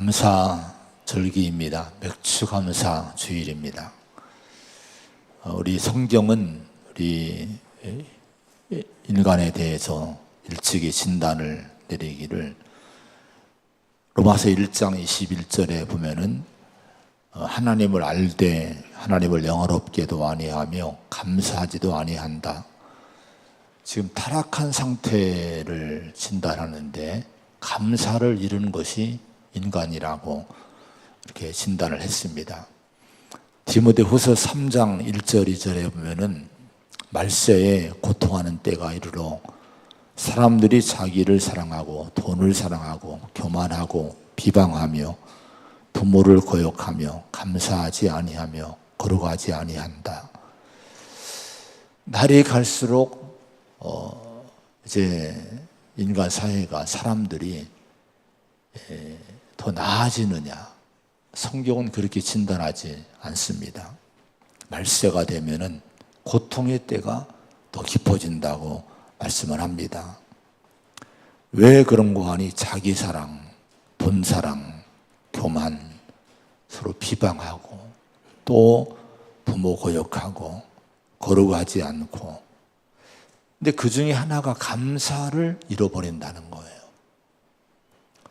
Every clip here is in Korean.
감사절기입니다. 맥추감사 주일입니다. 우리 성경은 우리 인간에 대해서 일찍이 진단을 내리기를 로마서 1장 21절에 보면은 하나님을 알되 하나님을 영화롭게도 아니하며 감사하지도 아니한다. 지금 타락한 상태를 진단하는데 감사를 잃은 것이 인간이라고 이렇게 진단을 했습니다. 디모데후서 3장 1절 2절에 보면은 말세에 고통하는 때가 이르러 사람들이 자기를 사랑하고 돈을 사랑하고 교만하고 비방하며 부모를 거역하며 감사하지 아니하며 거룩하지 아니한다. 날이 갈수록 이제 인간 사회가 사람들이 더 나아지느냐? 성경은 그렇게 진단하지 않습니다. 말세가 되면은 고통의 때가 더 깊어진다고 말씀을 합니다. 왜 그런고 하니 자기 사랑, 돈 사랑, 교만, 서로 비방하고 또 부모 거역하고 거룩하지 않고, 근데 그 중에 하나가 감사를 잃어버린다는 거예요.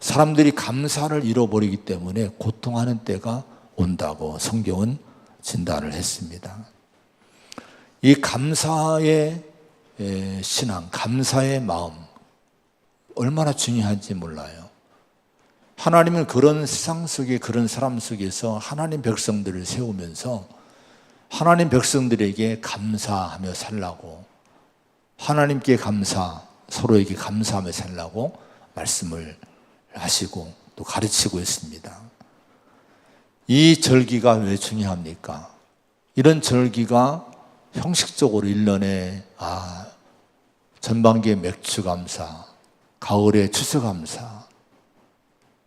사람들이 감사를 잃어버리기 때문에 고통하는 때가 온다고 성경은 진단을 했습니다. 이 감사의 신앙, 감사의 마음 얼마나 중요한지 몰라요. 하나님은 그런 세상 속에, 그런 사람 속에서 하나님 백성들을 세우면서 하나님 백성들에게 감사하며 살라고, 하나님께 감사, 서로에게 감사하며 살라고 말씀을 하시고 또 가르치고 있습니다. 이 절기가 왜 중요합니까? 이런 절기가 형식적으로 1년에 전반기에 맥추감사, 가을에 추수감사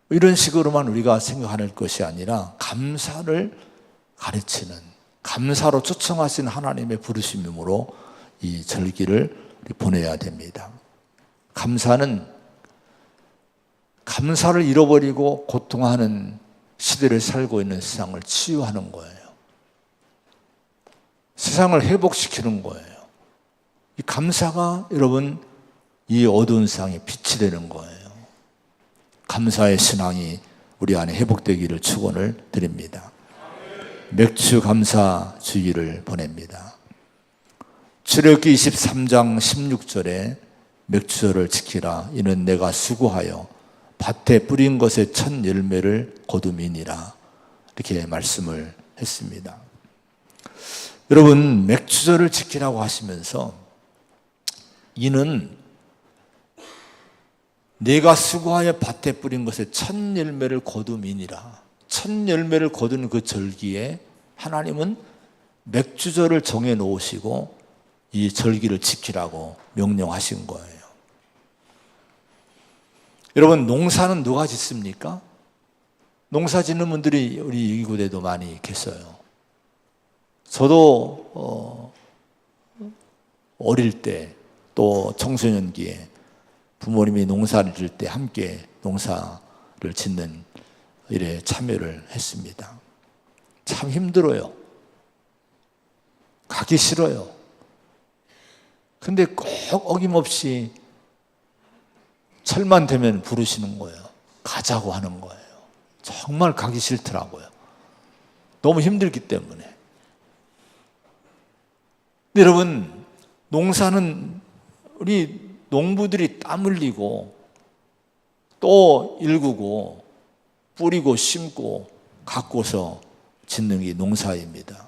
이런 식으로만 우리가 생각할 것이 아니라 감사를 가르치는, 감사로 초청하신 하나님의 부르심이므로 이 절기를 보내야 됩니다. 감사를 잃어버리고 고통하는 시대를 살고 있는 세상을 치유하는 거예요. 세상을 회복시키는 거예요. 이 감사가 여러분 이 어두운 세상에 빛이 되는 거예요. 감사의 신앙이 우리 안에 회복되기를 축원을 드립니다. 맥추 감사 주일을 보냅니다. 출애굽기 23장 16절에 맥추절을 지키라. 이는 내가 수고하여 밭에 뿌린 것의 첫 열매를 거둠이니라. 이렇게 말씀을 했습니다. 여러분, 맥추절을 지키라고 하시면서 이는 내가 수고하여 밭에 뿌린 것의 첫 열매를 거둠이니라. 첫 열매를 거두는 그 절기에 하나님은 맥추절을 정해 놓으시고 이 절기를 지키라고 명령하신 거예요. 여러분, 농사는 누가 짓습니까? 농사 짓는 분들이 우리 이곳에도 많이 계세요. 저도 어릴 때 또 청소년기에 부모님이 농사를 지을 때 함께 농사를 짓는 일에 참여를 했습니다. 참 힘들어요. 가기 싫어요. 근데 꼭 어김없이 철만 되면 부르시는 거예요. 가자고 하는 거예요. 정말 가기 싫더라고요. 너무 힘들기 때문에. 근데 여러분, 농사는 우리 농부들이 땀 흘리고 또 일구고 뿌리고 심고 가꾸어서 짓는 게 농사입니다.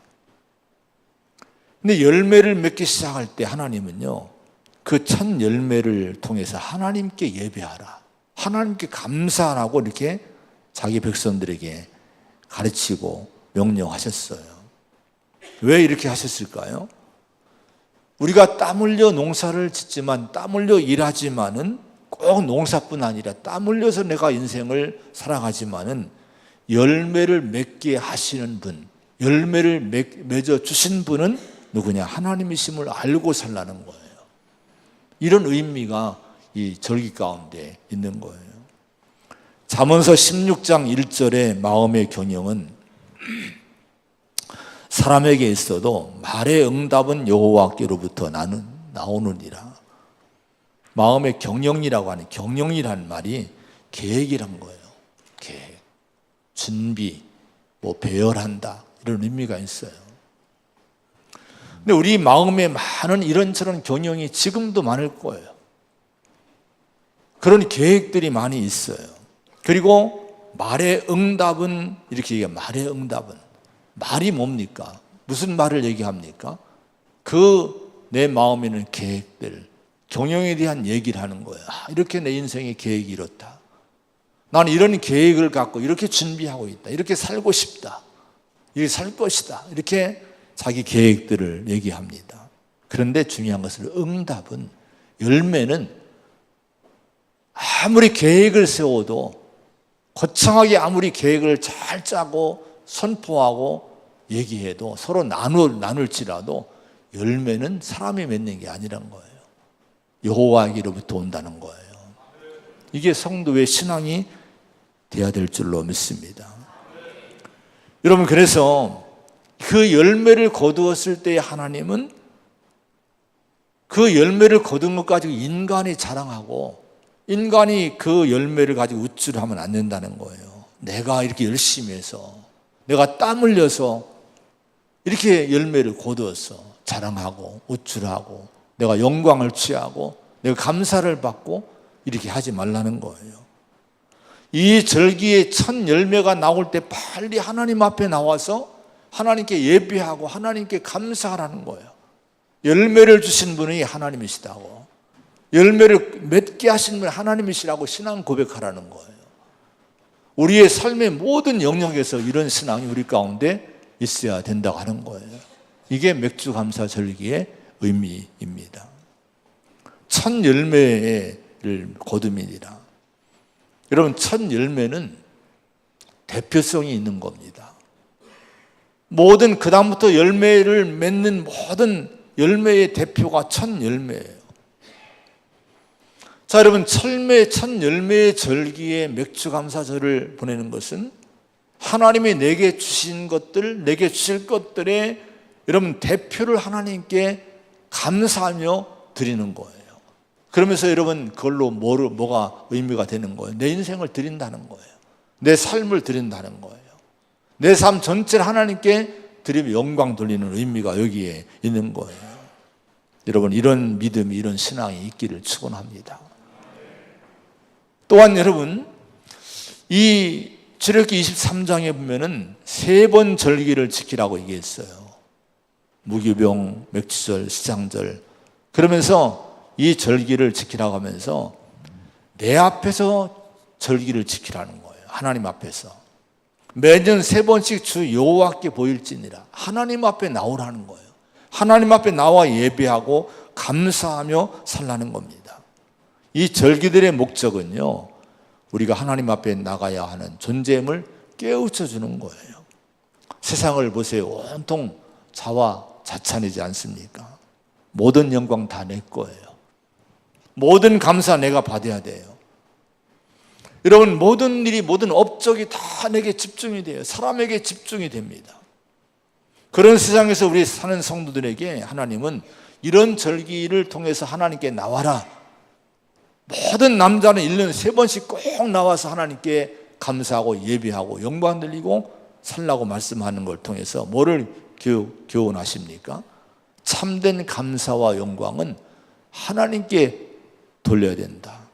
근데 열매를 맺기 시작할 때 하나님은요, 그 첫 열매를 통해서 하나님께 예배하라, 하나님께 감사하라고 이렇게 자기 백성들에게 가르치고 명령하셨어요. 왜 이렇게 하셨을까요? 우리가 땀 흘려 농사를 짓지만, 땀 흘려 일하지만은 꼭 농사뿐 아니라 땀 흘려서 내가 인생을 살아가지만은 열매를 맺게 하시는 분, 열매를 맺어 주신 분은 누구냐? 하나님이심을 알고 살라는 거예요. 이런 의미가 이 절기 가운데 있는 거예요. 잠언서 16장 1절의 마음의 경영은 사람에게 있어도 말의 응답은 여호와께로부터 나오느니라. 마음의 경영이라고 하는 경영이라는 말이 계획이란 거예요. 계획, 준비, 배열한다 이런 의미가 있어요. 근데 우리 마음에 많은 이런저런 경영이 지금도 많을 거예요. 그런 계획들이 많이 있어요. 그리고 말의 응답은 이렇게 얘기해요. 말의 응답은 말이 뭡니까? 무슨 말을 얘기합니까? 내 마음에는 계획들, 경영에 대한 얘기를 하는 거예요. 이렇게 내 인생의 계획이 이렇다. 나는 이런 계획을 갖고 이렇게 준비하고 있다. 이렇게 살고 싶다. 이렇게 살 것이다. 이렇게 자기 계획들을 얘기합니다. 그런데 중요한 것은 응답은, 열매는 아무리 계획을 세워도, 거창하게 아무리 계획을 잘 짜고 선포하고 얘기해도, 서로 나눌지라도 열매는 사람이 맺는 게 아니란 거예요. 여호와에게로부터 온다는 거예요. 이게 성도의 신앙이 돼야 될 줄로 믿습니다. 여러분, 그래서 그 열매를 거두었을 때 하나님은 그 열매를 거둔 것 가지고 인간이 자랑하고 인간이 그 열매를 가지고 우쭐하면 안 된다는 거예요. 내가 이렇게 열심히 해서, 내가 땀 흘려서 이렇게 열매를 거두었어. 자랑하고 우쭐하고 내가 영광을 취하고 내가 감사를 받고 이렇게 하지 말라는 거예요. 이 절기의 첫 열매가 나올 때 빨리 하나님 앞에 나와서 하나님께 예배하고 하나님께 감사하라는 거예요. 열매를 주신 분이 하나님이시다고, 열매를 맺게 하신 분이 하나님이시라고 신앙 고백하라는 거예요. 우리의 삶의 모든 영역에서 이런 신앙이 우리 가운데 있어야 된다고 하는 거예요. 이게 맥주 감사 절기의 의미입니다. 첫 열매를 거둠이니라. 여러분, 첫 열매는 대표성이 있는 겁니다. 모든 그다음부터 열매를 맺는 모든 열매의 대표가 첫 열매예요. 자, 여러분, 첫 열매의 절기에 맥주 감사절을 보내는 것은 하나님이 내게 주신 것들, 내게 주실 것들의 여러분 대표를 하나님께 감사하며 드리는 거예요. 그러면서 여러분 그걸로 뭐가 의미가 되는 거예요? 내 인생을 드린다는 거예요. 내 삶을 드린다는 거예요. 내 삶 전체를 하나님께 드리며 영광 돌리는 의미가 여기에 있는 거예요. 여러분, 이런 믿음이, 이런 신앙이 있기를 축원합니다. 또한 여러분, 이 출애굽기 23장에 보면은 3번 절기를 지키라고 얘기했어요. 무교병, 맥주절, 시장절. 그러면서 이 절기를 지키라고 하면서 내 앞에서 절기를 지키라는 거예요. 하나님 앞에서. 매년 3번씩 주 여호와께 보일지니라. 하나님 앞에 나오라는 거예요. 하나님 앞에 나와 예배하고 감사하며 살라는 겁니다. 이 절기들의 목적은요, 우리가 하나님 앞에 나가야 하는 존재임을 깨우쳐 주는 거예요. 세상을 보세요. 온통 자화자찬이지 않습니까? 모든 영광 다 내 거예요. 모든 감사 내가 받아야 돼요. 여러분, 모든 일이, 모든 업적이 다 내게 집중이 돼요. 사람에게 집중이 됩니다. 그런 세상에서 우리 사는 성도들에게 하나님은 이런 절기를 통해서 하나님께 나와라. 모든 남자는 1년에 3번씩 꼭 나와서 하나님께 감사하고 예배하고 영광 돌리고 살라고 말씀하는 걸 통해서 뭐를 교훈하십니까? 참된 감사와 영광은 하나님께 돌려야 된다.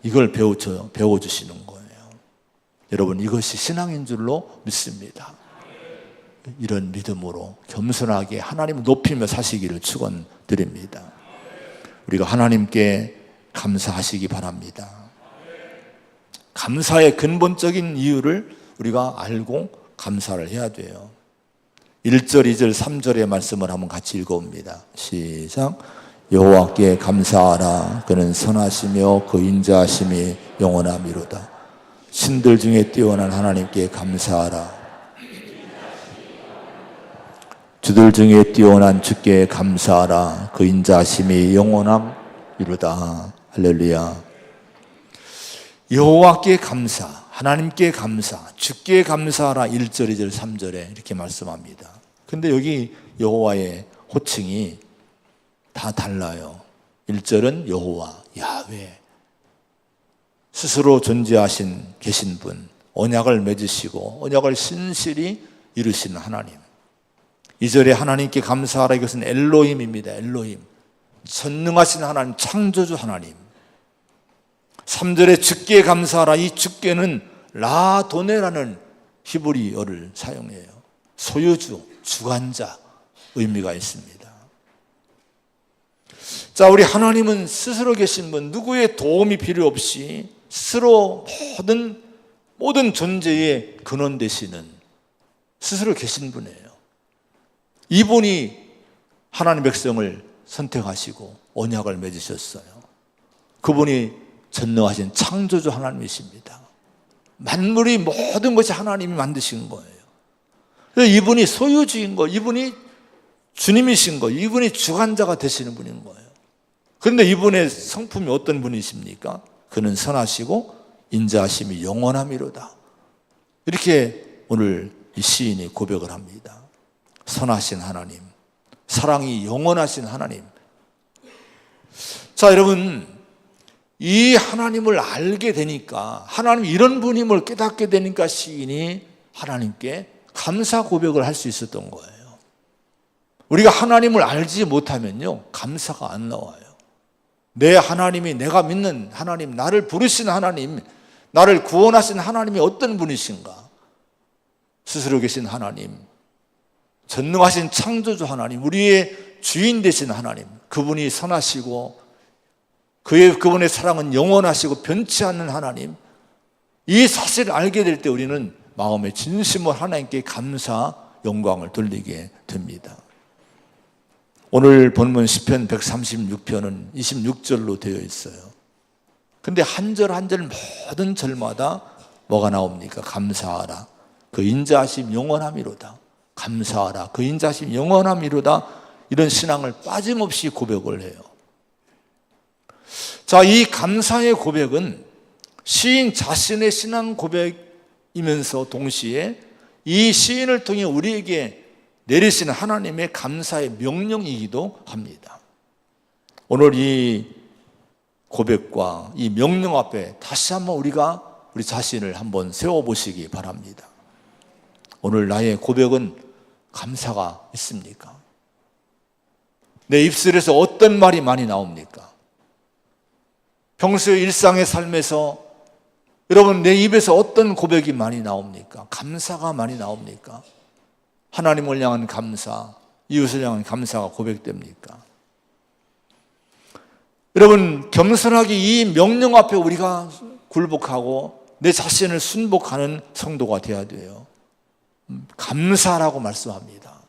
이걸 배워주시는 거예요. 여러분, 이것이 신앙인 줄로 믿습니다. 이런 믿음으로 겸손하게 하나님을 높이며 사시기를 축원드립니다. 우리가 하나님께 감사하시기 바랍니다. 감사의 근본적인 이유를 우리가 알고 감사를 해야 돼요. 1절, 2절, 3절의 말씀을 한번 같이 읽어봅니다. 시작. 여호와께 감사하라. 그는 선하시며 그 인자하심이 영원하미로다. 신들 중에 뛰어난 하나님께 감사하라. 주들 중에 뛰어난 주께 감사하라. 그 인자하심이 영원함이로다. 할렐루야. 여호와께 감사, 하나님께 감사, 주께 감사하라 1절, 2절, 3절에 이렇게 말씀합니다. 근데 여기 여호와의 호칭이 다 달라요. 1절은 여호와, 야훼, 스스로 존재하신 계신 분, 언약을 맺으시고 언약을 신실히 이루시는 하나님. 2절에 하나님께 감사하라, 이것은 엘로힘입니다. 엘로힘, 전능하신 하나님, 창조주 하나님. 3절에 주께 감사하라, 이 주께는 라도네라는 히브리어를 사용해요. 소유주, 주관자 의미가 있습니다. 자, 우리 하나님은 스스로 계신 분, 누구의 도움이 필요 없이 스스로 모든 존재의 근원 되시는 스스로 계신 분이에요. 이분이 하나님 백성을 선택하시고 언약을 맺으셨어요. 그분이 전능하신 창조주 하나님이십니다. 만물이 모든 것이 하나님이 만드신 거예요. 그래서 이분이 소유주인 거예요. 이분이 주님이신 거예요. 이분이 주관자가 되시는 분인 거예요. 그런데 이분의 성품이 어떤 분이십니까? 그는 선하시고 인자하심이 영원함이로다. 이렇게 오늘 이 시인이 고백을 합니다. 선하신 하나님, 사랑이 영원하신 하나님. 자, 여러분, 이 하나님을 알게 되니까, 하나님 이런 분임을 깨닫게 되니까 시인이 하나님께 감사 고백을 할 수 있었던 거예요. 우리가 하나님을 알지 못하면요, 감사가 안 나와요. 내 하나님이, 내가 믿는 하나님, 나를 부르신 하나님, 나를 구원하신 하나님이 어떤 분이신가? 스스로 계신 하나님, 전능하신 창조주 하나님, 우리의 주인 되신 하나님, 그분이 선하시고 그분의 사랑은 영원하시고 변치 않는 하나님, 이 사실을 알게 될 때 우리는 마음의 진심으로 하나님께 감사, 영광을 돌리게 됩니다. 오늘 본문 시편 136편은 26절로 되어 있어요. 근데 한 절 한 절 모든 절마다 뭐가 나옵니까? 감사하라, 그 인자하심 영원함이로다. 감사하라, 그 인자하심 영원함이로다. 이런 신앙을 빠짐없이 고백을 해요. 자, 이 감사의 고백은 시인 자신의 신앙 고백이면서 동시에 이 시인을 통해 우리에게 내리시는 하나님의 감사의 명령이기도 합니다. 오늘 이 고백과 이 명령 앞에 다시 한번 우리가 우리 자신을 한번 세워보시기 바랍니다. 오늘 나의 고백은 감사가 있습니까? 내 입술에서 어떤 말이 많이 나옵니까? 평소의 일상의 삶에서 여러분, 내 입에서 어떤 고백이 많이 나옵니까? 감사가 많이 나옵니까? 하나님을 향한 감사, 이웃을 향한 감사가 고백됩니까? 여러분, 겸손하게 이 명령 앞에 우리가 굴복하고 내 자신을 순복하는 성도가 되어야 돼요. 감사라고 말씀합니다.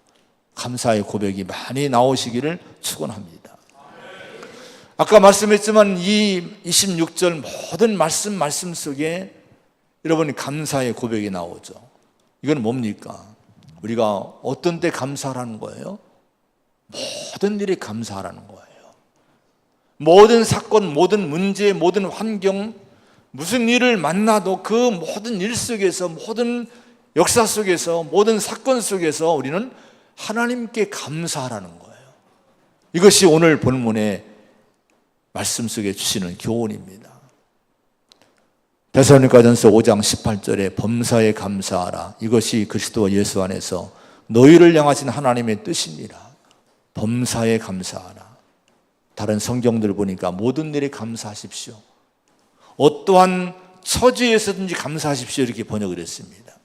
감사의 고백이 많이 나오시기를 축원합니다. 아까 말씀했지만 이 26절 모든 말씀 속에 여러분이 감사의 고백이 나오죠. 이건 뭡니까? 우리가 어떤 때 감사하라는 거예요? 모든 일에 감사하라는 거예요. 모든 사건, 모든 문제, 모든 환경, 무슨 일을 만나도 그 모든 일 속에서, 모든 역사 속에서, 모든 사건 속에서 우리는 하나님께 감사하라는 거예요. 이것이 오늘 본문의 말씀 속에 주시는 교훈입니다. 데살로니가전서 5장 18절에 범사에 감사하라. 이것이 그리스도 예수 안에서 너희를 향하신 하나님의 뜻이니라. 범사에 감사하라. 다른 성경들 보니까 모든 일에 감사하십시오. 어떠한 처지에서든지 감사하십시오. 이렇게 번역을 했습니다.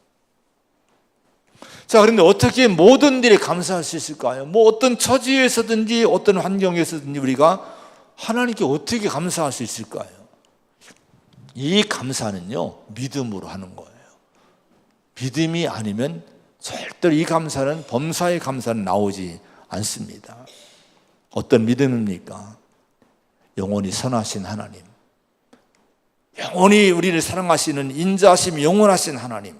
자, 그런데 어떻게 모든 일에 감사할 수 있을까요? 어떤 처지에서든지 어떤 환경에서든지 우리가 하나님께 어떻게 감사할 수 있을까요? 이 감사는요, 믿음으로 하는 거예요. 믿음이 아니면 절대로 이 감사는, 범사의 감사는 나오지 않습니다. 어떤 믿음입니까? 영원히 선하신 하나님, 영원히 우리를 사랑하시는 인자하심 영원하신 하나님,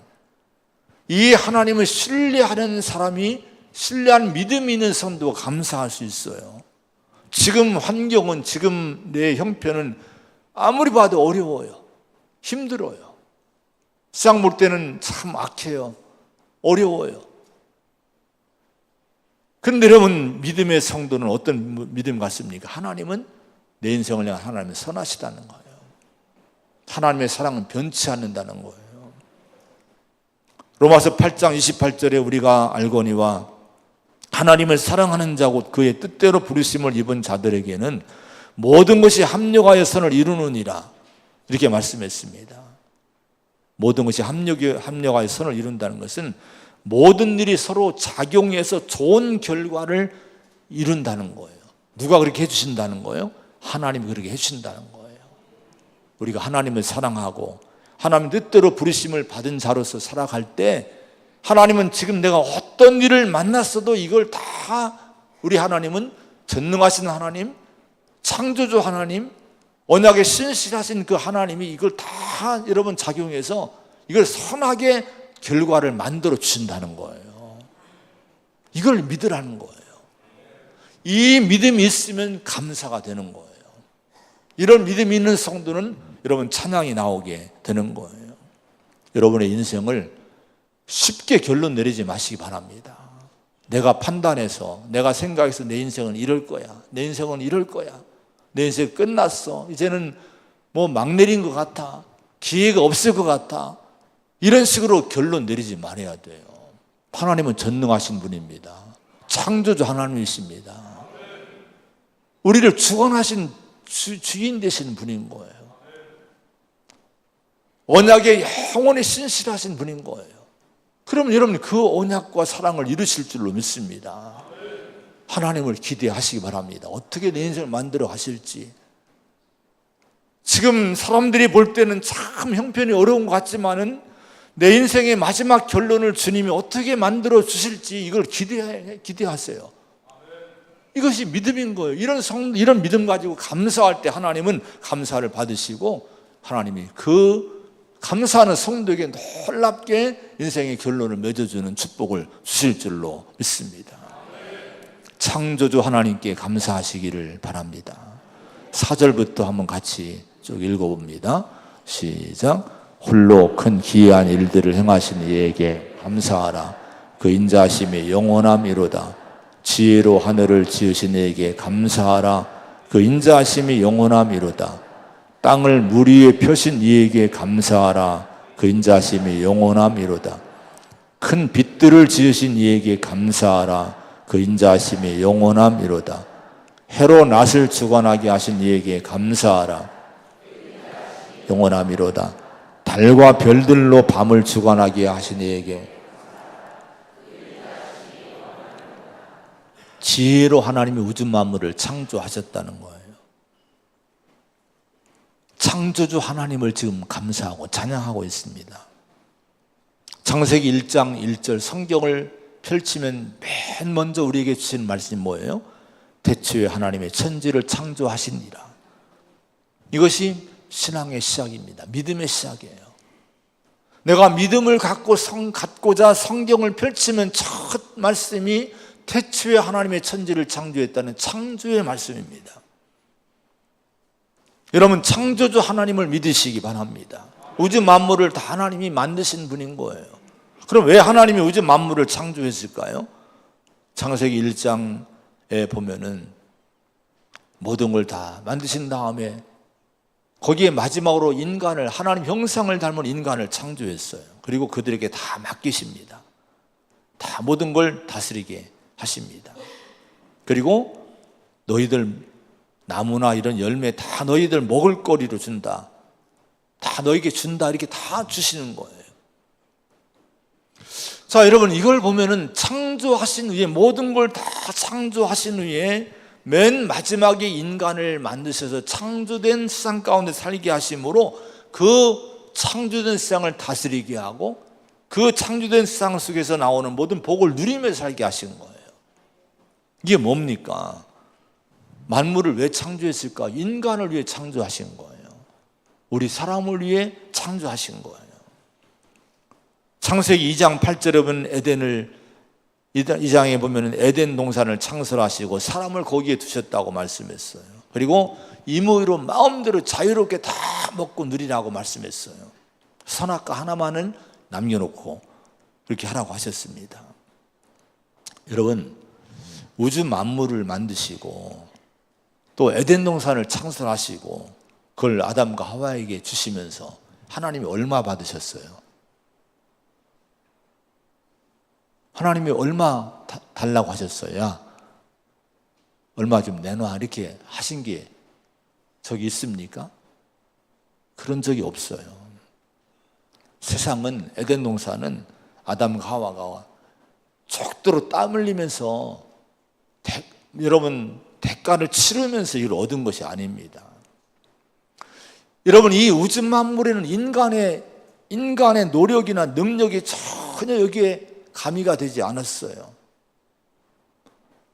이 하나님을 신뢰하는 사람이, 신뢰한 믿음이 있는 성도가 감사할 수 있어요. 지금 환경은, 지금 내 형편은 아무리 봐도 어려워요. 힘들어요. 세상 볼 때는 참 악해요. 어려워요. 그런데 여러분, 믿음의 성도는 어떤 믿음 같습니까? 하나님은 내 인생을 향한 하나님은 선하시다는 거예요. 하나님의 사랑은 변치 않는다는 거예요. 로마서 8장 28절에 우리가 알거니와 하나님을 사랑하는 자고 그의 뜻대로 부르심을 입은 자들에게는 모든 것이 합력하여 선을 이루느니라, 이렇게 말씀했습니다. 모든 것이 합력하여 선을 이룬다는 것은 모든 일이 서로 작용해서 좋은 결과를 이룬다는 거예요. 누가 그렇게 해주신다는 거예요? 하나님이 그렇게 해주신다는 거예요. 우리가 하나님을 사랑하고 하나님 뜻대로 부르심을 받은 자로서 살아갈 때 하나님은 지금 내가 어떤 일을 만났어도 이걸 다, 우리 하나님은 전능하신 하나님, 창조주 하나님, 언약에 신실하신 그 하나님이 이걸 다 여러분 작용해서 이걸 선하게 결과를 만들어 주신다는 거예요. 이걸 믿으라는 거예요. 이 믿음이 있으면 감사가 되는 거예요. 이런 믿음이 있는 성도는 여러분 찬양이 나오게 되는 거예요. 여러분의 인생을 쉽게 결론 내리지 마시기 바랍니다. 내가 판단해서, 내가 생각해서 내 인생은 이럴 거야, 내 인생은 이럴 거야, 내 인생 끝났어, 이제는 뭐 막 내린 것 같아, 기회가 없을 것 같아, 이런 식으로 결론 내리지 말아야 돼요. 하나님은 전능하신 분입니다. 창조주 하나님이십니다. 우리를 주관하신 주인 되시는 분인 거예요. 언약에 영원히 신실하신 분인 거예요. 그러면 여러분 그 언약과 사랑을 이루실 줄로 믿습니다. 하나님을 기대하시기 바랍니다. 어떻게 내 인생을 만들어 가실지. 지금 사람들이 볼 때는 참 형편이 어려운 것 같지만은 내 인생의 마지막 결론을 주님이 어떻게 만들어 주실지 이걸 기대하세요. 이것이 믿음인 거예요. 이런 믿음 가지고 감사할 때 하나님은 감사를 받으시고 하나님이 그 감사하는 성도에게 놀랍게 인생의 결론을 맺어주는 축복을 주실 줄로 믿습니다. 창조주 하나님께 감사하시기를 바랍니다. 4절부터 한번 같이 쭉 읽어봅니다. 시작. 홀로 큰 기이한 일들을 행하신 이에게 감사하라. 그 인자하심이 영원함이로다. 지혜로 하늘을 지으신 이에게 감사하라. 그 인자하심이 영원함이로다. 땅을 물 위에 펴신 이에게 감사하라. 그 인자하심이 영원함이로다. 큰 빛들을 지으신 이에게 감사하라. 그 인자하심이 영원함이로다. 해로 낮을 주관하게 하신 이에게 감사하라. 영원함이로다. 달과 별들로 밤을 주관하게 하신 이에게, 지혜로 하나님이 우주 만물을 창조하셨다는 거예요. 창조주 하나님을 지금 감사하고 찬양하고 있습니다. 창세기 1장 1절 성경을 펼치면 맨 먼저 우리에게 주신 말씀이 뭐예요? 태초에 하나님의 천지를 창조하시니라. 이것이 신앙의 시작입니다. 믿음의 시작이에요. 내가 믿음을 갖고자 성경을 펼치면 첫 말씀이 태초에 하나님의 천지를 창조했다는 창조의 말씀입니다. 여러분 창조주 하나님을 믿으시기 바랍니다. 우주 만물을 다 하나님이 만드신 분인 거예요. 그럼 왜 하나님이 우주 만물을 창조했을까요? 창세기 1장에 보면은 모든 걸 다 만드신 다음에 거기에 마지막으로 인간을, 하나님 형상을 닮은 인간을 창조했어요. 그리고 그들에게 다 맡기십니다. 다 모든 걸 다스리게 하십니다. 그리고 너희들 나무나 이런 열매 다 너희들 먹을 거리로 준다, 다 너희에게 준다, 이렇게 다 주시는 거예요. 자, 여러분 이걸 보면은 창조하신 후에, 모든 걸 다 창조하신 후에 맨 마지막에 인간을 만드셔서 창조된 세상 가운데 살게 하심으로 그 창조된 세상을 다스리게 하고 그 창조된 세상 속에서 나오는 모든 복을 누리며 살게 하신 거예요. 이게 뭡니까? 만물을 왜 창조했을까? 인간을 위해 창조하신 거예요. 우리 사람을 위해 창조하신 거예요. 창세기 2장 8절에 보면 에덴을, 2장에 보면 에덴 동산을 창설하시고 사람을 거기에 두셨다고 말씀했어요. 그리고 임의로 마음대로 자유롭게 다 먹고 누리라고 말씀했어요. 선악과 하나만은 남겨놓고 그렇게 하라고 하셨습니다. 여러분, 우주 만물을 만드시고 또 에덴 동산을 창설하시고 그걸 아담과 하와에게 주시면서 하나님이 얼마 받으셨어요? 하나님이 얼마 달라고 하셨어요? 야, 얼마 좀 내놔 이렇게 하신 게 적이 있습니까? 그런 적이 없어요. 세상은, 에덴 동산은 아담과 하와가 죽도록 땀 흘리면서 여러분 대가를 치르면서 이걸 얻은 것이 아닙니다. 여러분, 이 우주 만물에는 인간의 노력이나 능력이 전혀 여기에 가미가 되지 않았어요.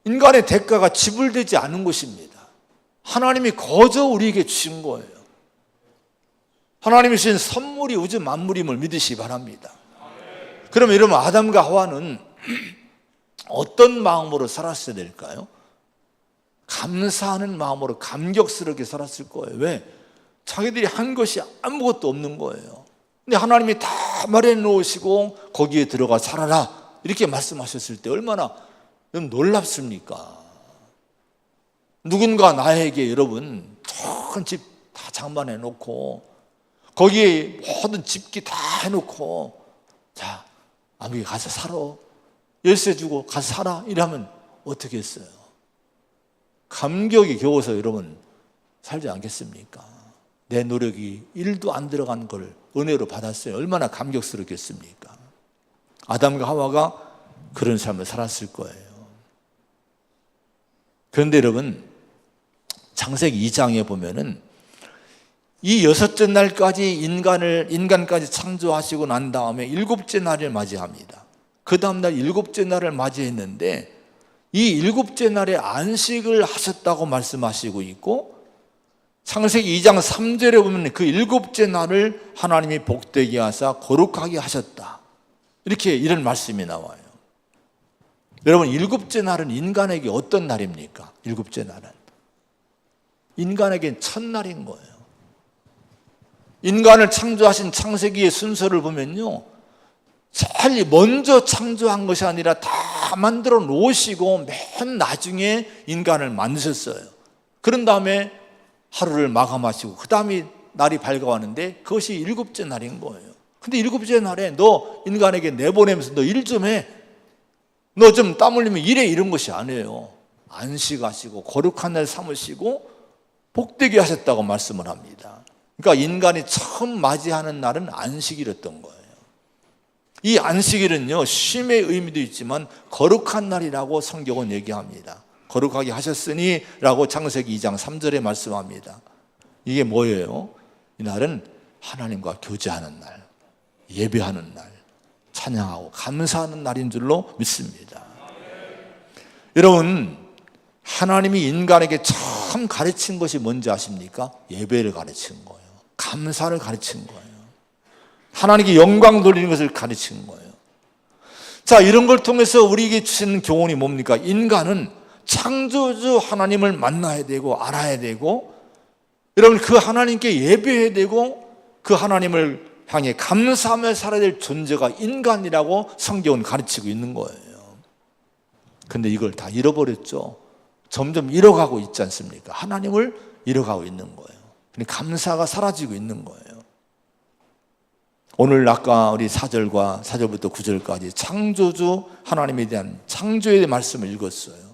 인간의 대가가 지불되지 않은 것입니다. 하나님이 거저 우리에게 주신 거예요. 하나님이 주신 선물이 우주 만물임을 믿으시기 바랍니다. 그러면 여러분, 아담과 하와는 어떤 마음으로 살았어야 될까요? 감사하는 마음으로 감격스럽게 살았을 거예요. 왜? 자기들이 한 것이 아무것도 없는 거예요. 근데 하나님이 다 마련해 놓으시고 거기에 들어가 살아라 이렇게 말씀하셨을 때 얼마나 놀랍습니까? 누군가 나에게 여러분 큰 집 다 장만해 놓고 거기에 모든 집기 다 해놓고 자, 아버지 가서 살아, 열쇠 주고 가서 살아 이러면 어떻게 했어요? 감격이 겨워서 여러분 살지 않겠습니까? 내 노력이 1도 안 들어간 걸 은혜로 받았어요. 얼마나 감격스럽겠습니까? 아담과 하와가 그런 삶을 살았을 거예요. 그런데 여러분, 창세기 2장에 보면은 이 6째 날까지 인간까지 창조하시고 난 다음에 7째 날을 맞이합니다. 그 다음날 7째 날을 맞이했는데 이 7째 날에 안식을 하셨다고 말씀하시고 있고, 창세기 2장 3절에 보면 그 7째 날을 하나님이 복되게 하사 거룩하게 하셨다, 이렇게 이런 말씀이 나와요. 여러분, 7째 날은 인간에게 어떤 날입니까? 7째 날은 인간에겐 첫날인 거예요. 인간을 창조하신 창세기의 순서를 보면요, 제일 먼저 창조한 것이 아니라 다 만들어 놓으시고 맨 나중에 인간을 만드셨어요. 그런 다음에 하루를 마감하시고 그 다음에 날이 밝아왔는데 그것이 7째 날인 거예요. 근데 7째 날에 너 인간에게 내보내면서 너 일 좀 해, 너 좀 땀 흘리면 일해, 이런 것이 아니에요. 안식하시고 거룩한 날 삼으시고 복되게 하셨다고 말씀을 합니다. 그러니까 인간이 처음 맞이하는 날은 안식일이었던 거예요. 이 안식일은요, 쉼의 의미도 있지만 거룩한 날이라고 성경은 얘기합니다. 거룩하게 하셨으니 라고 창세기 2장 3절에 말씀합니다. 이게 뭐예요? 이 날은 하나님과 교제하는 날, 예배하는 날, 찬양하고 감사하는 날인 줄로 믿습니다. 여러분, 하나님이 인간에게 처음 가르친 것이 뭔지 아십니까? 예배를 가르친 거예요. 감사를 가르친 거예요. 하나님께 영광 돌리는 것을 가르친 거예요. 자, 이런 걸 통해서 우리에게 주시는 교훈이 뭡니까? 인간은 창조주 하나님을 만나야 되고 알아야 되고, 여러분 그 하나님께 예배해야 되고 그 하나님을 향해 감사하며 살아야 될 존재가 인간이라고 성경은 가르치고 있는 거예요. 근데 이걸 다 잃어버렸죠. 점점 잃어가고 있지 않습니까? 하나님을 잃어가고 있는 거예요. 감사가 사라지고 있는 거예요. 오늘 아까 우리 4절과 4절부터 9절까지 창조주 하나님에 대한 창조의 말씀을 읽었어요.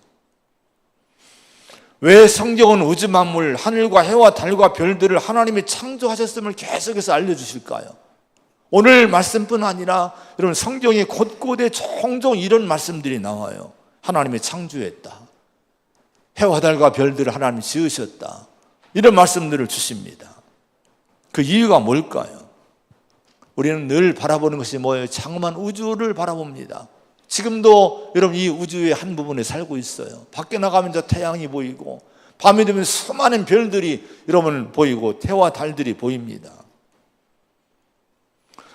왜 성경은 우주 만물, 하늘과 해와 달과 별들을 하나님이 창조하셨음을 계속해서 알려주실까요? 오늘 말씀뿐 아니라 여러분 성경의 곳곳에 종종 이런 말씀들이 나와요. 하나님이 창조했다, 해와 달과 별들을 하나님이 지으셨다, 이런 말씀들을 주십니다. 그 이유가 뭘까요? 우리는 늘 바라보는 것이 뭐예요? 장엄한 우주를 바라봅니다. 지금도 여러분 이 우주의 한 부분에 살고 있어요. 밖에 나가면 저 태양이 보이고 밤이 되면 수많은 별들이 여러분 보이고 해와 달들이 보입니다.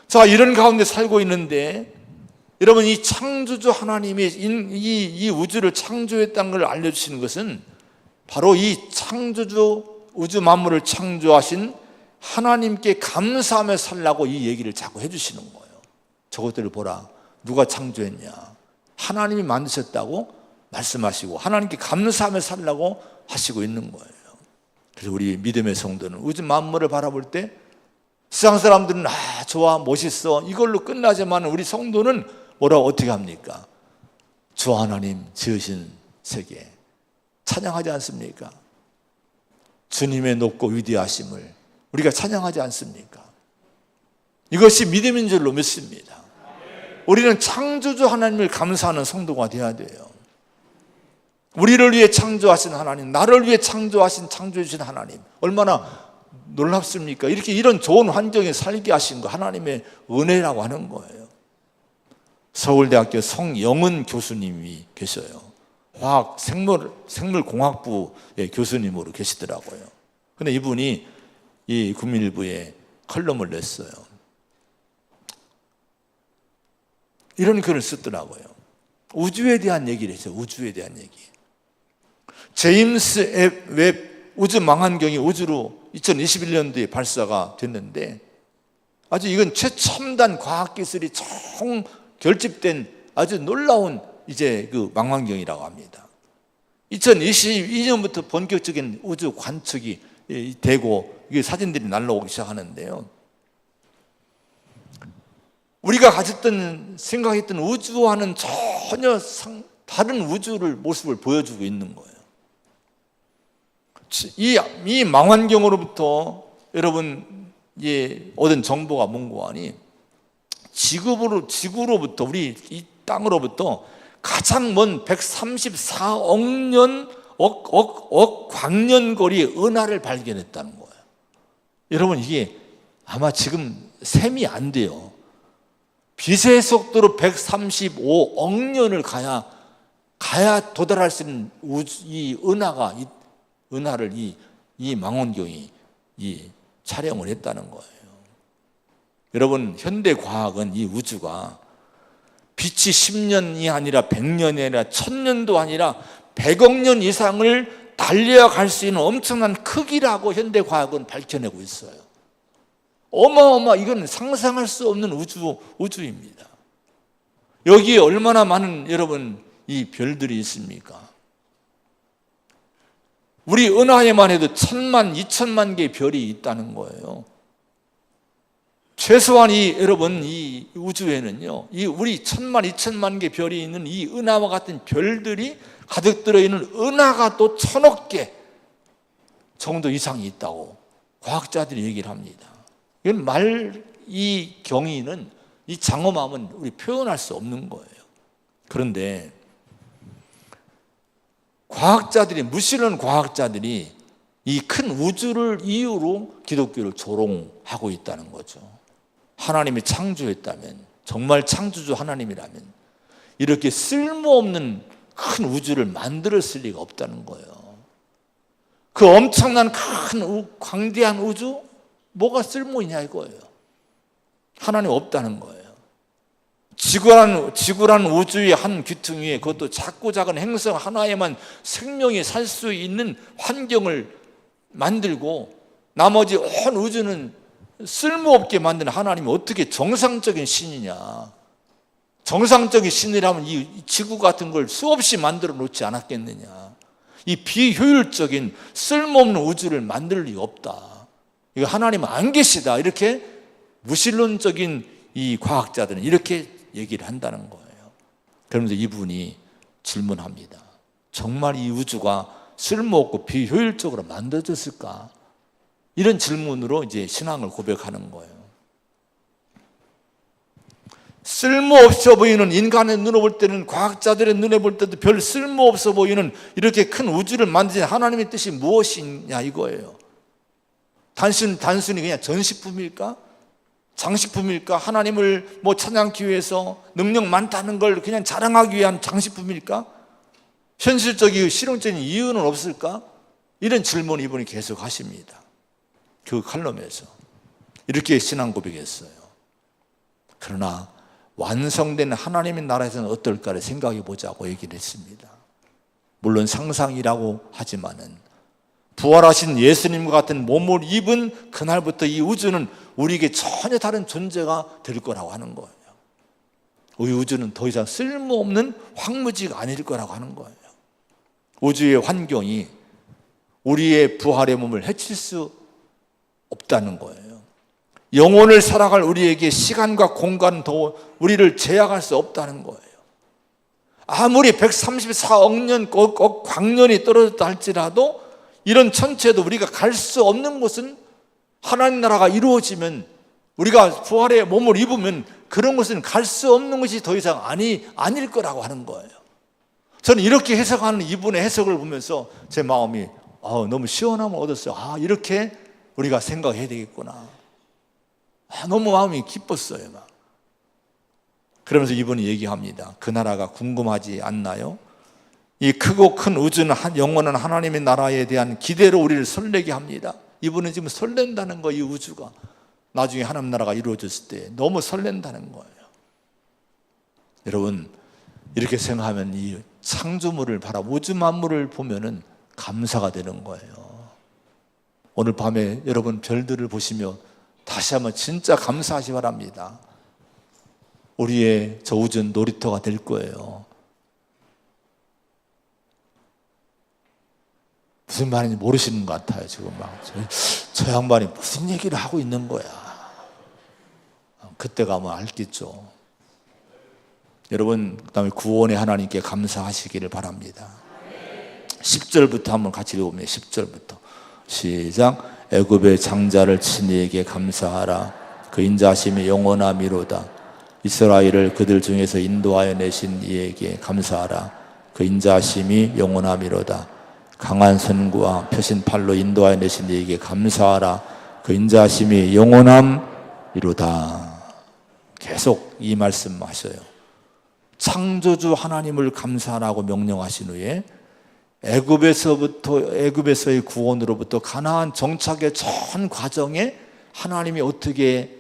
자, 이런 가운데 살고 있는데 여러분 이 창조주 하나님이 이 우주를 창조했다는 걸 알려주시는 것은 바로 이 창조주, 우주 만물을 창조하신 하나님께 감사하며 살라고 이 얘기를 자꾸 해주시는 거예요. 저것들을 보라, 누가 창조했냐, 하나님이 만드셨다고 말씀하시고 하나님께 감사하며 살라고 하시고 있는 거예요. 그래서 우리 믿음의 성도는 우주 만물을 바라볼 때 세상 사람들은 좋아, 멋있어, 이걸로 끝나지만 우리 성도는 뭐라고 어떻게 합니까? 주 하나님 지으신 세계 찬양하지 않습니까? 주님의 높고 위대하심을 우리가 찬양하지 않습니까? 이것이 믿음인 줄로 믿습니다. 우리는 창조주 하나님을 감사하는 성도가 되어야 돼요. 우리를 위해 창조하신 하나님, 나를 위해 창조해 주신 하나님, 얼마나 놀랍습니까? 이런 좋은 환경에 살게 하신 거 하나님의 은혜라고 하는 거예요. 서울대학교 송영은 교수님이 계셔요. 화학 생물공학부의 교수님으로 계시더라고요. 근데 이분이 이 국민일보에 컬럼을 냈어요. 이런 글을 쓰더라고요. 우주에 대한 얘기를 했어요. 우주에 대한 얘기. 제임스 웹 우주 망원경이 우주로 2021년도에 발사가 됐는데 아주 이건 최첨단 과학기술이 총 결집된 아주 놀라운 이제 그 망원경이라고 합니다. 2022년부터 본격적인 우주 관측이 되고 이게 사진들이 날라오기 시작하는데요. 우리가 가졌던 생각했던 우주와는 전혀 다른 우주를 모습을 보여주고 있는 거예요. 이 망원경으로부터 여러분 얻은 정보가 뭔고 하니 지구로부터 우리 이 땅으로부터 가장 먼 134억 년 억 광년 거리의 은하를 발견했다는 거예요. 여러분 이게 아마 지금 셈이 안 돼요. 빛의 속도로 135억 년을 가야 도달할 수 있는 이 은하를 이 망원경이 촬영을 했다는 거예요. 여러분 현대 과학은 이 우주가 빛이 10년이 아니라 100년이 아니라 1000년도 아니라 100억 년 이상을 달려갈 수 있는 엄청난 크기라고 현대 과학은 밝혀내고 있어요. 이건 상상할 수 없는 우주입니다. 여기에 얼마나 많은 여러분 이 별들이 있습니까? 우리 은하에만 해도 1000만, 2000만 개의 별이 있다는 거예요. 최소한 여러분 이 우주에는요, 우리 1000만, 2000만 개 별이 있는 이 은하와 같은 별들이 가득 들어있는 은하가 또 1000억 개 정도 이상이 있다고 과학자들이 얘기를 합니다. 이건 이 경이는, 이 장엄함은 우리 표현할 수 없는 거예요. 그런데 무신론 과학자들이 이 큰 우주를 이유로 기독교를 조롱하고 있다는 거죠. 하나님이 창조했다면, 정말 창조주 하나님이라면 이렇게 쓸모없는 큰 우주를 만들었을 리가 없다는 거예요. 그 엄청난 큰 광대한 우주 뭐가 쓸모있냐 이거예요. 하나님 없다는 거예요. 지구라는 우주의 한 귀퉁이에 그것도 작고 작은 행성 하나에만 생명이 살 수 있는 환경을 만들고 나머지 온 우주는 쓸모없게 만든 하나님이 어떻게 정상적인 신이냐. 정상적인 신이라면 이 지구 같은 걸 수없이 만들어 놓지 않았겠느냐. 이 비효율적인 쓸모없는 우주를 만들 리가 없다. 이거 하나님은 안 계시다. 이렇게 무신론적인 이 과학자들은 이렇게 얘기를 한다는 거예요. 그러면서 이분이 질문합니다. 정말 이 우주가 쓸모없고 비효율적으로 만들어졌을까? 이런 질문으로 이제 신앙을 고백하는 거예요. 쓸모없어 보이는 인간의 눈으로 볼 때는, 과학자들의 눈에 볼 때도 별 쓸모없어 보이는 이렇게 큰 우주를 만드신 하나님의 뜻이 무엇이냐 이거예요. 단순히 그냥 전시품일까? 장식품일까? 하나님을 찬양하기 위해서 능력 많다는 걸 그냥 자랑하기 위한 장식품일까? 현실적이고 실용적인 이유는 없을까? 이런 질문을 이분이 계속 하십니다. 그 칼럼에서 이렇게 신앙 고백했어요. 그러나 완성된 하나님의 나라에서는 어떨까를 생각해 보자고 얘기를 했습니다. 물론 상상이라고 하지만은 부활하신 예수님과 같은 몸을 입은 그날부터 이 우주는 우리에게 전혀 다른 존재가 될 거라고 하는 거예요. 이 우주는 더 이상 쓸모없는 황무지가 아닐 거라고 하는 거예요. 우주의 환경이 우리의 부활의 몸을 해칠 수 없다는 거예요. 영혼을 살아갈 우리에게 시간과 공간은 더 우리를 제약할 수 없다는 거예요. 아무리 134억 년 광년이 떨어졌다 할지라도 이런 천체도 우리가 갈 수 없는 곳은 하나님 나라가 이루어지면, 우리가 부활의 몸을 입으면 그런 것은 갈 수 없는 것이 더 이상 아닐 거라고 하는 거예요. 저는 이렇게 해석하는 이분의 해석을 보면서 제 마음이 너무 시원함을 얻었어요. 이렇게 우리가 생각해야 되겠구나. 너무 마음이 기뻤어요. 그러면서 이분이 얘기합니다. 그 나라가 궁금하지 않나요? 이 크고 큰 우주는 영원한 하나님의 나라에 대한 기대로 우리를 설레게 합니다. 이분은 지금 설렌다는 거예요. 이 우주가 나중에 하나님 나라가 이루어졌을 때 너무 설렌다는 거예요. 여러분, 이렇게 생각하면 이 창조물을 우주 만물을 보면은 감사가 되는 거예요. 오늘 밤에 여러분 별들을 보시며 다시 한번 진짜 감사하시 바랍니다. 우리의 저 우주는 놀이터가 될 거예요. 무슨 말인지 모르시는 것 같아요. 지금 저 양반이 무슨 얘기를 하고 있는 거야. 그때 가면 알겠죠. 여러분, 그 다음에 구원의 하나님께 감사하시기를 바랍니다. 10절부터 한번 같이 읽어보면 10절부터 시작. 애굽의 장자를 친 이에게 감사하라. 그 인자하심이 영원하미로다. 이스라엘을 그들 중에서 인도하여 내신 이에게 감사하라. 그 인자하심이 영원하미로다. 강한 손과 펴신 팔로 인도하여 내신 이에게 감사하라. 그 인자하심이 영원함이로다. 계속 이 말씀 하셔요. 창조주 하나님을 감사하라고 명령하신 후에 애굽에서의 구원으로부터 가나안 정착의 전 과정에 하나님이 어떻게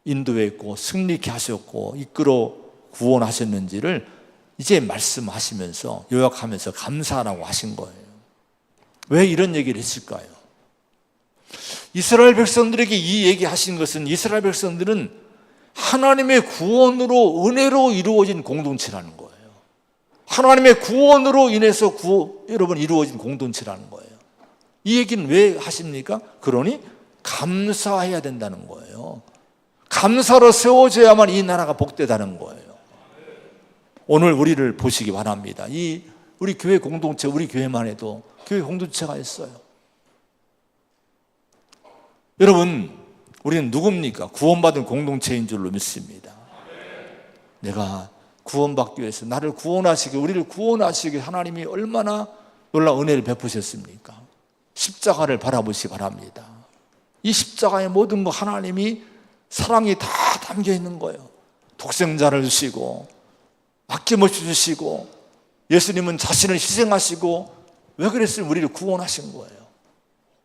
인도했고 승리케 하셨고 이끌어 구원하셨는지를 이제 말씀하시면서 요약하면서 감사하라고 하신 거예요. 왜 이런 얘기를 했을까요? 이스라엘 백성들에게 이 얘기하신 것은 이스라엘 백성들은 하나님의 구원으로 은혜로 이루어진 공동체라는 거예요. 하나님의 구원으로 인해서 여러분 이루어진 공동체라는 거예요. 이 얘기는 왜 하십니까? 그러니 감사해야 된다는 거예요. 감사로 세워져야만 이 나라가 복되다는 거예요. 오늘 우리를 보시기 바랍니다. 우리 교회 공동체, 우리 교회만 해도 교회 공동체가 있어요. 여러분, 우리는 누굽니까? 구원받은 공동체인 줄로 믿습니다. 내가 구원받기 위해서 나를 구원하시기, 우리를 구원하시기 하나님이 얼마나 놀라운 은혜를 베푸셨습니까? 십자가를 바라보시기 바랍니다. 이 십자가의 모든 거 하나님이 사랑이 다 담겨 있는 거예요. 독생자를 주시고 아낌없이 주시고 예수님은 자신을 희생하시고 왜 그랬으면 우리를 구원하신 거예요.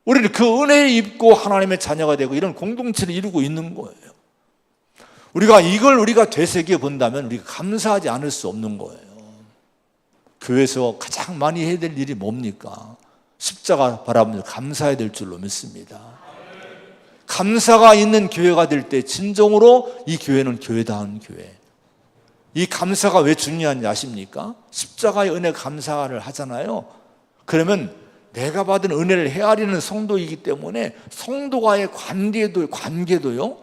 우리는 그 은혜에 입고 하나님의 자녀가 되고 이런 공동체를 이루고 있는 거예요. 우리가 되새겨 본다면 우리가 감사하지 않을 수 없는 거예요. 교회에서 가장 많이 해야 될 일이 뭡니까? 십자가 바라보면서 감사해야 될 줄로 믿습니다. 감사가 있는 교회가 될 때 진정으로 이 교회는 교회다운 교회. 이 감사가 왜 중요한지 아십니까? 십자가의 은혜 감사를 하잖아요. 그러면 내가 받은 은혜를 헤아리는 성도이기 때문에 성도와의 관계도요,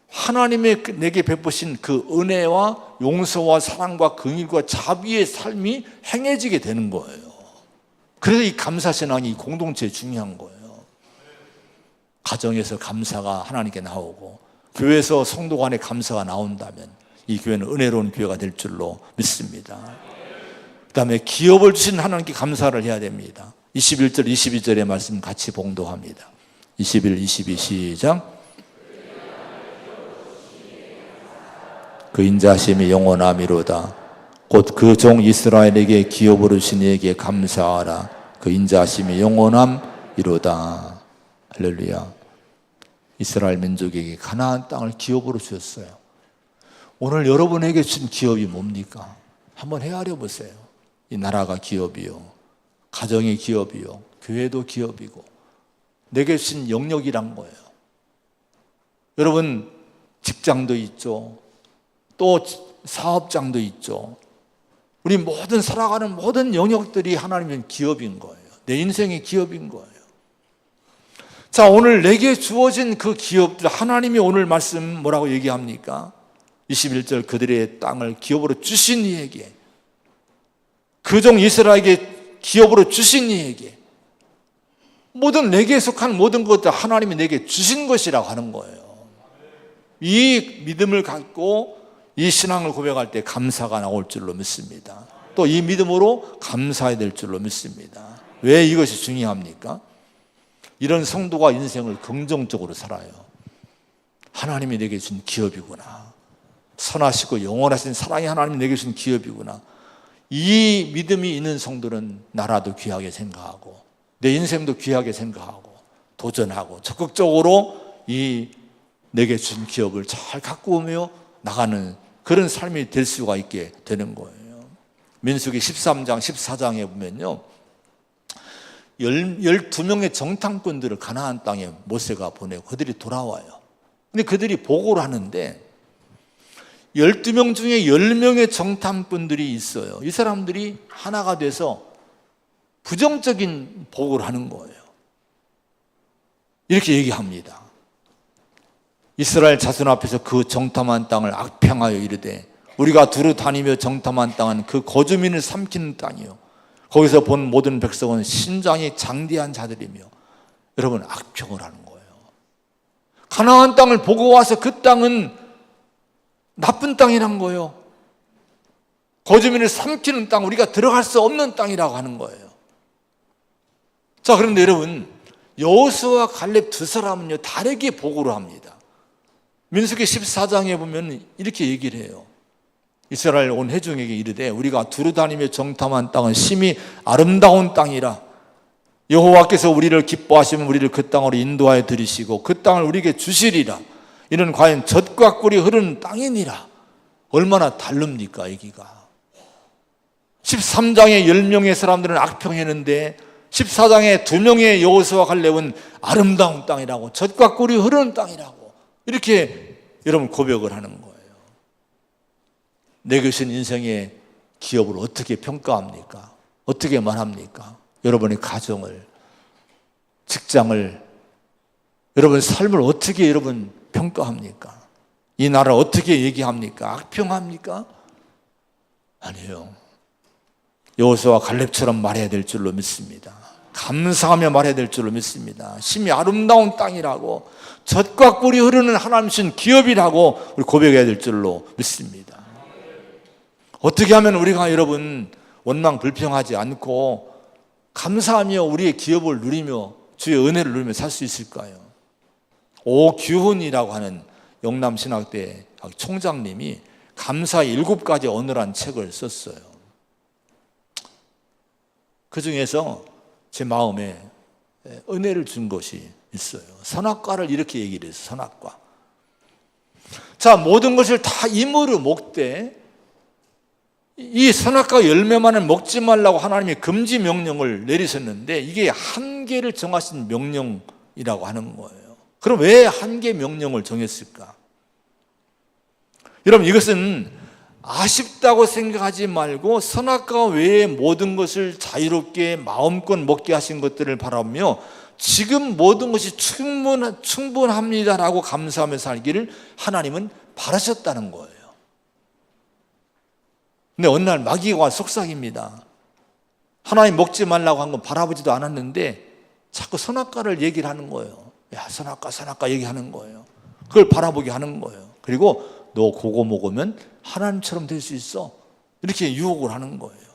하나님의 내게 베푸신 그 은혜와 용서와 사랑과 긍휼과 자비의 삶이 행해지게 되는 거예요. 그래서 이 감사신앙이 공동체에 중요한 거예요. 가정에서 감사가 하나님께 나오고 교회에서 성도 간의 감사가 나온다면 이 교회는 은혜로운 교회가 될 줄로 믿습니다. 그 다음에 기업을 주신 하나님께 감사를 해야 됩니다. 21절, 22절의 말씀 같이 봉독합니다. 21, 22 시작. 그 인자하심이 영원하미로다. 곧 그 종 이스라엘에게 기업으로 주신 이에게 감사하라. 그 인자하심이 영원함이로다. 할렐루야. 이스라엘 민족에게 가나안 땅을 기업으로 주셨어요. 오늘 여러분에게 주신 기업이 뭡니까? 한번 헤아려 보세요. 이 나라가 기업이요. 가정이 기업이요, 교회도 기업이고 내게 주신 영역이란 거예요. 여러분, 직장도 있죠. 또 사업장도 있죠. 우리 모든 살아가는 모든 영역들이 하나님의 기업인 거예요. 내 인생의 기업인 거예요. 자, 오늘 내게 주어진 그 기업들, 하나님이 오늘 말씀 뭐라고 얘기합니까? 21절, 그들의 땅을 기업으로 주신 이에게, 그 종 이스라엘에게 기업으로 주신 이에게, 모든 내게 속한 모든 것들 하나님이 내게 주신 것이라고 하는 거예요. 이 믿음을 갖고 이 신앙을 고백할 때 감사가 나올 줄로 믿습니다. 또 이 믿음으로 감사해야 될 줄로 믿습니다. 왜 이것이 중요합니까? 이런 성도가 인생을 긍정적으로 살아요. 하나님이 내게 준 기업이구나. 선하시고 영원하신 사랑이 하나님이 내게 준 기업이구나. 이 믿음이 있는 성도는 나라도 귀하게 생각하고 내 인생도 귀하게 생각하고 도전하고 적극적으로 이 내게 준 기업을 잘 가꾸며 나가는 그런 삶이 될 수가 있게 되는 거예요. 민수기 13장 14장에 보면요, 12명의 정탐꾼들을 가나안 땅에 모세가 보내고 그들이 돌아와요. 근데 그들이 보고를 하는데 12명 중에 10명의 정탐꾼들이 있어요. 이 사람들이 하나가 돼서 부정적인 보고를 하는 거예요. 이렇게 얘기합니다. 이스라엘 자손 앞에서 그 정탐한 땅을 악평하여 이르되 우리가 두루 다니며 정탐한 땅은 그 거주민을 삼키는 땅이요, 거기서 본 모든 백성은 신장이 장대한 자들이며, 여러분, 악평을 하는 거예요. 가나안 땅을 보고 와서 그 땅은 나쁜 땅이란 거예요. 거주민을 삼키는 땅, 우리가 들어갈 수 없는 땅이라고 하는 거예요. 자, 그런데 여러분, 여호수아와 갈렙 두 사람은요 다르게 보고를 합니다. 민수기 14장에 보면 이렇게 얘기를 해요. 이스라엘 온 회중에게 이르되 우리가 두루 다니며 정탐한 땅은 심히 아름다운 땅이라. 여호와께서 우리를 기뻐하시면 우리를 그 땅으로 인도하여 들이시고 그 땅을 우리에게 주시리라. 이는 과연 젖과 꿀이 흐르는 땅이니라. 얼마나 다릅니까, 얘기가. 13장에 10명의 사람들은 악평했는데 14장에 2명의 여호수아와 갈렙은 아름다운 땅이라고, 젖과 꿀이 흐르는 땅이라고 이렇게 여러분 고백을 하는 거예요. 내게 주신 인생의 기업을 어떻게 평가합니까? 어떻게 말합니까? 여러분의 가정을, 직장을, 여러분 삶을 어떻게 여러분 평가합니까? 이 나라를 어떻게 얘기합니까? 악평합니까? 아니에요. 여호수아와 갈렙처럼 말해야 될 줄로 믿습니다. 감사하며 말해야 될 줄로 믿습니다. 심히 아름다운 땅이라고, 젖과 꿀이 흐르는 하나님 주신 기업이라고 우리 고백해야 될 줄로 믿습니다. 어떻게 하면 우리가 여러분 원망 불평하지 않고 감사하며 우리의 기업을 누리며 주의 은혜를 누리며 살 수 있을까요? 오규훈이라고 하는 영남신학대 총장님이 감사의 7가지 언어란 책을 썼어요. 그 중에서 제 마음에 은혜를 준 것이 있어요. 선악과를 이렇게 얘기를 해서 선악과. 자, 모든 것을 다 임으로 먹되 이 선악과 열매만은 먹지 말라고 하나님이 금지 명령을 내리셨는데 이게 한계를 정하신 명령이라고 하는 거예요. 그럼 왜 한계 명령을 정했을까? 여러분, 이것은 아쉽다고 생각하지 말고 선악과 외의 모든 것을 자유롭게 마음껏 먹게 하신 것들을 바라보며 지금 모든 것이 충분합니다라고 감사하며 살기를 하나님은 바라셨다는 거예요. 근데 어느 날 마귀가 속삭입니다. 하나님 먹지 말라고 한 건 바라보지도 않았는데 자꾸 선악과를 얘기를 하는 거예요. 야, 선악과 얘기하는 거예요. 그걸 바라보게 하는 거예요. 그리고 너 그거 먹으면 하나님처럼 될 수 있어, 이렇게 유혹을 하는 거예요.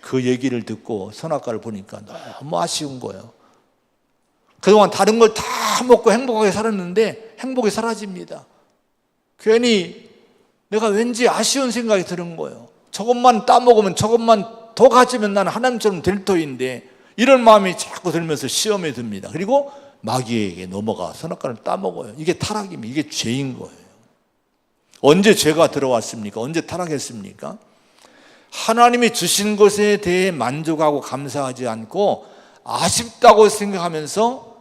그 얘기를 듣고 선악과를 보니까 너무 아쉬운 거예요. 그동안 다른 걸 다 먹고 행복하게 살았는데 행복이 사라집니다. 괜히 내가 왠지 아쉬운 생각이 드는 거예요. 저것만 따먹으면, 저것만 더 가지면 나는 하나님처럼 될 터인데, 이런 마음이 자꾸 들면서 시험에 듭니다. 그리고 마귀에게 넘어가 선악과를 따먹어요. 이게 타락입니다. 이게 죄인 거예요. 언제 죄가 들어왔습니까? 언제 타락했습니까? 하나님이 주신 것에 대해 만족하고 감사하지 않고 아쉽다고 생각하면서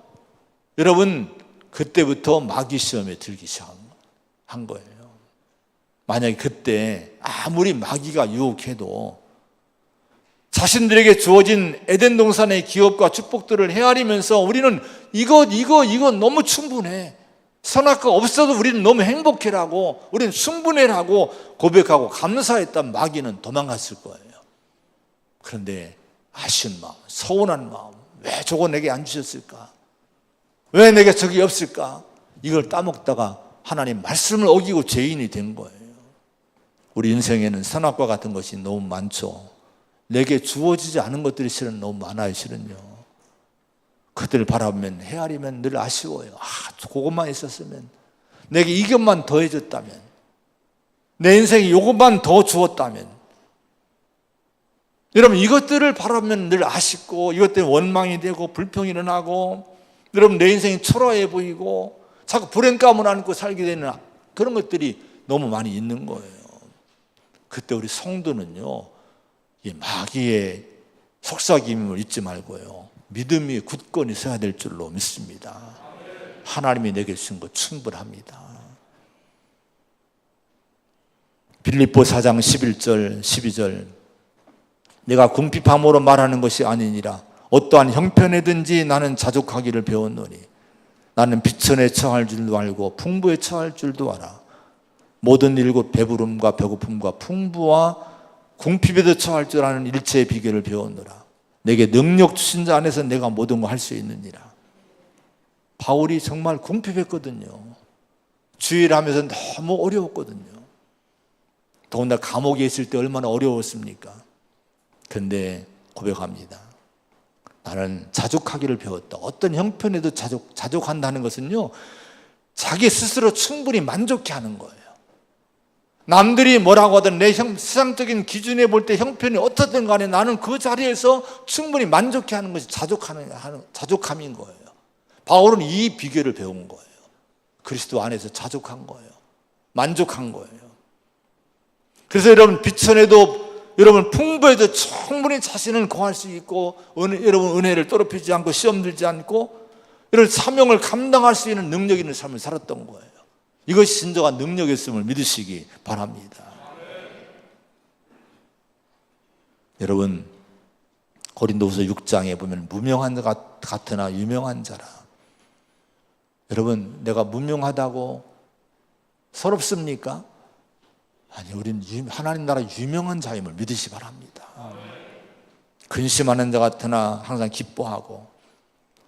여러분 그때부터 마귀 시험에 들기 시작한 거예요. 만약에 그때 아무리 마귀가 유혹해도 자신들에게 주어진 에덴 동산의 기업과 축복들을 헤아리면서 우리는 이거 너무 충분해, 선악과 없어도 우리는 너무 행복해라고, 우리는 충분해라고 고백하고 감사했던 마귀는 도망갔을 거예요. 그런데 아쉬운 마음, 서운한 마음, 왜 저거 내게 안 주셨을까? 왜 내게 저기 없을까? 이걸 따먹다가 하나님 말씀을 어기고 죄인이 된 거예요. 우리 인생에는 선악과 같은 것이 너무 많죠. 내게 주어지지 않은 것들이 실은 너무 많아요. 실은요. 그들을 바라보면 헤아리면 늘 아쉬워요. 그것만 있었으면, 내게 이것만 더 해줬다면, 내 인생에 이것만 더 주었다면. 여러분 이것들을 바라보면 늘 아쉽고, 이것 때문에 원망이 되고 불평이 일어나고, 여러분 내 인생이 초라해 보이고 자꾸 불행감을 안고 살게 되는 그런 것들이 너무 많이 있는 거예요. 그때 우리 성도는요, 이 마귀의 속삭임을 잊지 말고요, 믿음이 굳건히 서야 될 줄로 믿습니다. 하나님이 내게 주신 것 충분합니다. 빌립보 4장 11절 12절, 내가 궁핍함으로 말하는 것이 아니니라. 어떠한 형편에든지 나는 자족하기를 배웠노니 나는 비천에 처할 줄도 알고 풍부에 처할 줄도 알아. 모든 일곱 배부름과 배고픔과 풍부와 궁핍에도 처할 줄 아는 일체의 비결을 배웠노라. 내게 능력 주신 자 안에서 내가 모든 걸 할 수 있느니라. 바울이 정말 궁핍했거든요. 주일하면서 너무 어려웠거든요. 더군다나 감옥에 있을 때 얼마나 어려웠습니까? 그런데 고백합니다. 나는 자족하기를 배웠다. 어떤 형편에도 자족한다는 것은요, 자기 스스로 충분히 만족해하는 거예요. 남들이 뭐라고 하든 내 세상적인 기준에 볼 때 형편이 어떻든 간에 나는 그 자리에서 충분히 만족해하는 것이 자족함인 거예요. 바울은 이 비결을 배운 거예요. 그리스도 안에서 자족한 거예요. 만족한 거예요. 그래서 여러분 비천에도, 여러분 풍부에도 충분히 자신은 거할 수 있고, 여러분 은혜를 떨어뜨리지 않고 시험 들지 않고 이런 사명을 감당할 수 있는 능력 있는 삶을 살았던 거예요. 이것이 진정한 능력이었음을 믿으시기 바랍니다. 여러분 고린도후서 6장에 보면 무명한 자 같으나 유명한 자라. 여러분 내가 무명하다고 서럽습니까? 아니, 우리는 하나님 나라 유명한 자임을 믿으시기 바랍니다. 근심하는 자 같으나 항상 기뻐하고.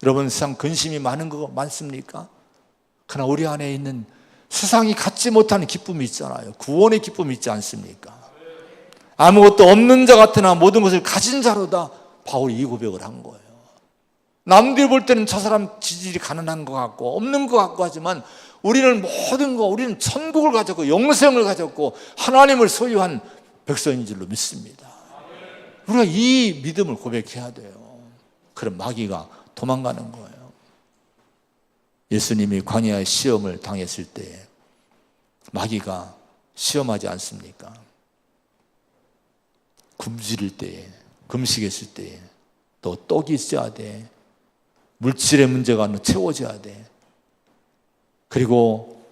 여러분 세상 근심이 많은 거 많습니까? 그러나 우리 안에 있는 세상이 갖지 못하는 기쁨이 있잖아요. 구원의 기쁨이 있지 않습니까? 아무것도 없는 자 같으나 모든 것을 가진 자로다. 바울이 이 고백을 한 거예요. 남들이 볼 때는 저 사람 지질이 가난한 것 같고 없는 것 같고 하지만 우리는 모든 거, 우리는 천국을 가졌고 영생을 가졌고 하나님을 소유한 백성인 줄로 믿습니다. 우리가 이 믿음을 고백해야 돼요. 그럼 마귀가 도망가는 거예요. 예수님이 광야의 시험을 당했을 때 마귀가 시험하지 않습니까? 굶주릴 때에, 금식했을 때에, 또 떡이 있어야 돼. 물질의 문제가 채워져야 돼. 그리고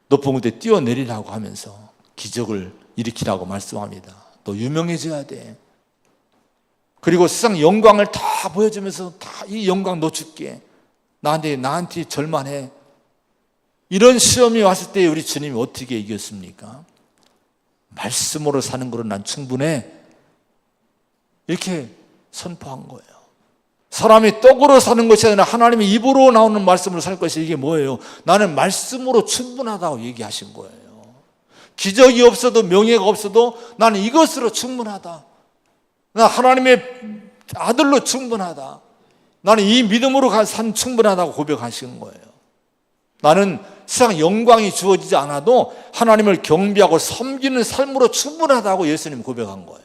높은 곳에 뛰어내리라고 하면서 기적을 일으키라고 말씀합니다. 또 유명해져야 돼. 그리고 세상 영광을 다 보여주면서 다 이 영광 너 줄게. 나한테 절만해. 이런 시험이 왔을 때 우리 주님이 어떻게 이겼습니까? 말씀으로 사는 거로 난 충분해. 이렇게 선포한 거예요. 사람이 떡으로 사는 것이 아니라 하나님의 입으로 나오는 말씀으로 살 것이, 이게 뭐예요? 나는 말씀으로 충분하다고 얘기하신 거예요. 기적이 없어도 명예가 없어도 나는 이것으로 충분하다. 나 하나님의 아들로 충분하다. 나는 이 믿음으로 산 충분하다고 고백하시는 거예요. 나는 세상 영광이 주어지지 않아도 하나님을 경배하고 섬기는 삶으로 충분하다고 예수님 고백한 거예요.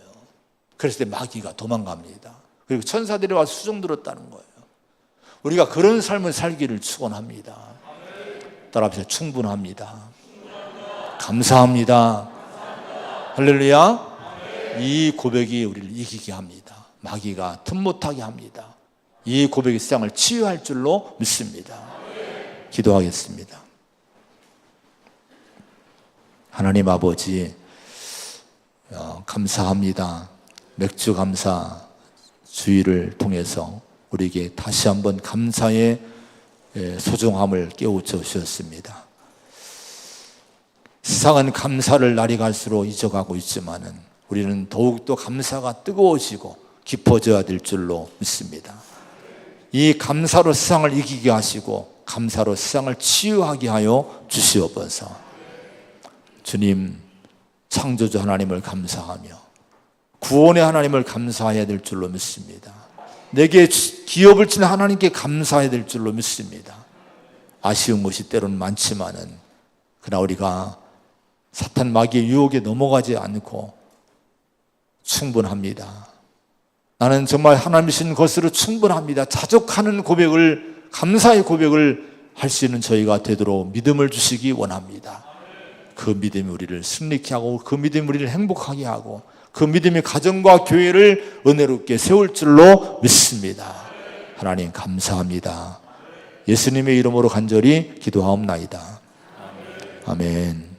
그랬을 때 마귀가 도망갑니다. 그리고 천사들이 와서 수종 들었다는 거예요. 우리가 그런 삶을 살기를 축원합니다. 따라합시다. 충분합니다. 감사합니다. 할렐루야. 이 고백이 우리를 이기게 합니다. 마귀가 틈 못하게 합니다. 이 고백이 세상을 치유할 줄로 믿습니다. 기도하겠습니다. 하나님 아버지, 감사합니다. 맥주 감사 주의를 통해서 우리에게 다시 한번 감사의 소중함을 깨우쳐 주셨습니다. 세상은 감사를 날이 갈수록 잊어가고 있지만은 우리는 더욱더 감사가 뜨거워지고 깊어져야 될 줄로 믿습니다. 이 감사로 세상을 이기게 하시고 감사로 세상을 치유하게 하여 주시옵소서. 주님, 창조주 하나님을 감사하며 구원의 하나님을 감사해야 될 줄로 믿습니다. 내게 기업을 친 하나님께 감사해야 될 줄로 믿습니다. 아쉬운 것이 때로는 많지만은 그러나 우리가 사탄 마귀의 유혹에 넘어가지 않고 충분합니다. 나는 정말 하나님 주신 것으로 충분합니다. 자족하는 고백을, 감사의 고백을 할 수 있는 저희가 되도록 믿음을 주시기 원합니다. 그 믿음이 우리를 승리케 하고 그 믿음이 우리를 행복하게 하고 그 믿음이 가정과 교회를 은혜롭게 세울 줄로 믿습니다. 하나님 감사합니다. 예수님의 이름으로 간절히 기도하옵나이다. 아멘.